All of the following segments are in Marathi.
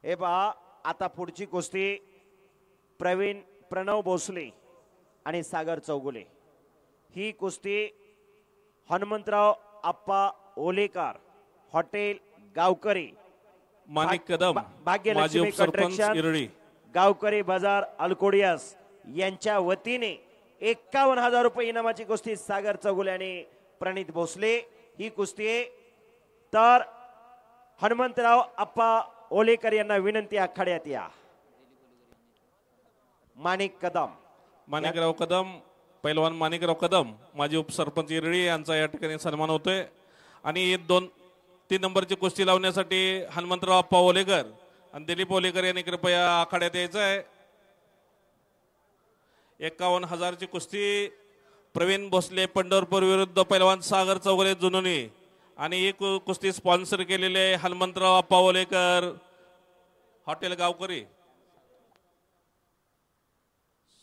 हे पहा आता पुढची कुस्ती प्रणव भोसले आणि सागर चौगुले। ही कुस्ती हनुमंतराव आप्पा ओलेकर हॉटेल गावकरी माणिक कदम भाग्यलक्ष्मी कंस्ट्रक्शन गावकरी बाजार अल्कोडियास यांच्या वतीने 51,000 रुपये इनामाची कुस्ती सागर चौगुले आणि प्रणित भोसले। ही कुस्ती तर हनुमंतराव आप्पा ओलेकर यांना विनंती आखाड्यात या। माणिकराव कदम पैलवान माणिकराव कदम माजी उपसरपंच इरळी यांचा या ठिकाणी सन्मान होतोय। आणि 2-3 नंबरची कुस्ती लावण्यासाठी हनुमंतराव आप्पा ओलेकर आणि दिलीप ओलेकर यांनी कृपया आखाड्यात यायचं आहे। 51,000 ची कुस्ती प्रवीण भोसले पंढरपूर विरुद्ध पैलवान सागर चौगुले जुनोनी आणि ही कुस्ती स्पॉन्सर केलेले हनुमंतराव आप्पा ओलेकर हॉटेल गावकरी।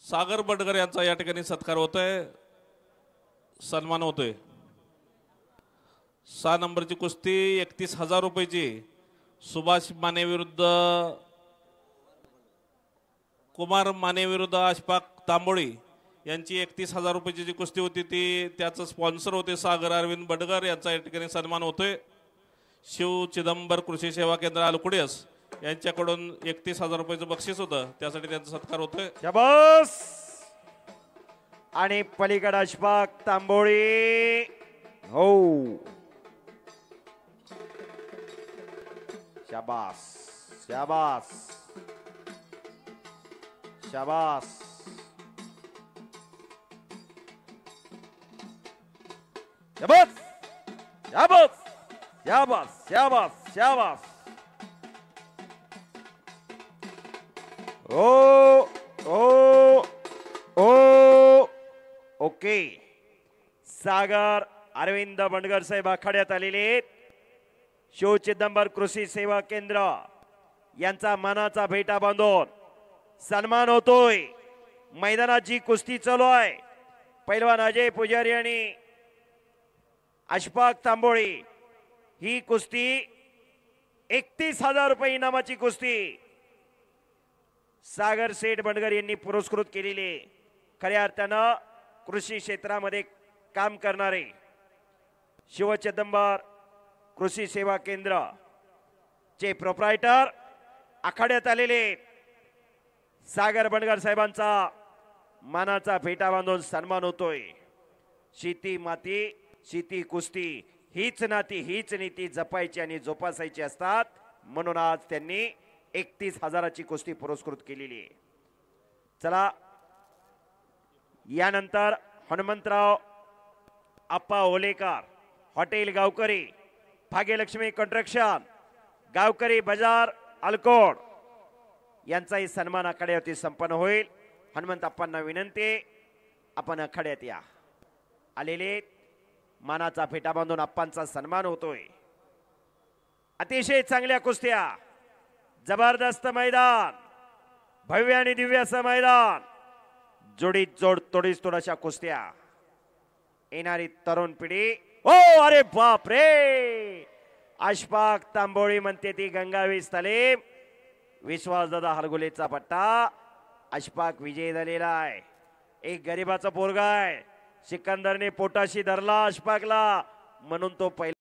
सागर बडकर यांचा या ठिकाणी सत्कार होतोय, सन्मान होतोय। 6 नंबरची कुस्ती 31,000 रुपयाची सुभाष माने विरुद्ध कुमार माने विरुद्ध अशफाक तांबोळी यांची 31,000 रुपयाची जी कुस्ती होती ती त्याचं स्पॉन्सर होते सागर अरविंद बडकर यांचा या ठिकाणी सन्मान होतोय। शिव चिदंबर कृषी सेवा केंद्र अल्कुडियस यांच्याकडून 31,000 रुपयाचं बक्षीस होतं, त्यासाठी त्यांचा सत्कार होतोय। शाबास। आणि पलीकडे अशफाक तांबोळी हो शाबास शाबास शाबास। शाबास शाबास शाबास शाबास शाबास। ओ ओ ओ ओके। सागर अरविंद बंडगर साहेब आखाड्यात आलेले शिव चिदंबर कृषी सेवा केंद्र यांचा मानाचा भेटा बांधून सन्मान होतोय। मैदानात जी कुस्ती चालू आहे पैलवान अजय पुजारी आणि अशफाक तांबोळी ही कुस्ती 31,000 रुपये इनामाची कुस्ती सागर सेठ बंडगर यांनी पुरस्कृत केलेली। खऱ्या अर्थानं कृषी क्षेत्रामध्ये काम करणारे शिव चिदंबर कृषी सेवा केंद्र चे प्रोप्रायटर आखाड्यात आलेले सागर बंडगर साहेबांचा मानाचा फेटा बांधून सन्मान होतोय। शेती माती शेती कुस्ती हीच नाती हीच नीती जपायची आणि जोपासायची असतात, म्हणून आज त्यांनी 31,000ची कुस्ती पुरस्कृत केलेली आहे। चला यानंतर हनुमंतराव आप्पा ओलेकर हॉटेल गावकरी भाग्यलक्ष्मी कंस्ट्रक्शन गावकरी बाजार अल्कोड यांचाही सन्मान आखाड्यावरती संपन्न होईल। हनुमंत आप्पांना विनंती आपण आखाड्यात या। आलेले मानाचा फेटा बांधून आप्पांचा सन्मान होतोय। अतिशय चांगल्या कुस्त्या, जबरदस्त मैदान, भव्य आणि दिव्य असं मैदान, जोडीत जोड तोडीस तोड अशा कुस्त्या। येणारी तरुण पिढी ओ अरे बाप रे। अशफाक तांबोळी म्हणते ती गंगावी स्थले विश्वासदादा हलगुलेचा पट्टा अशफाक विजय झालेला आहे। एक गरीबाचा पोरगा आहे, सिकंदरने पोटाशी धरला अशफाकला म्हणून तो पहिला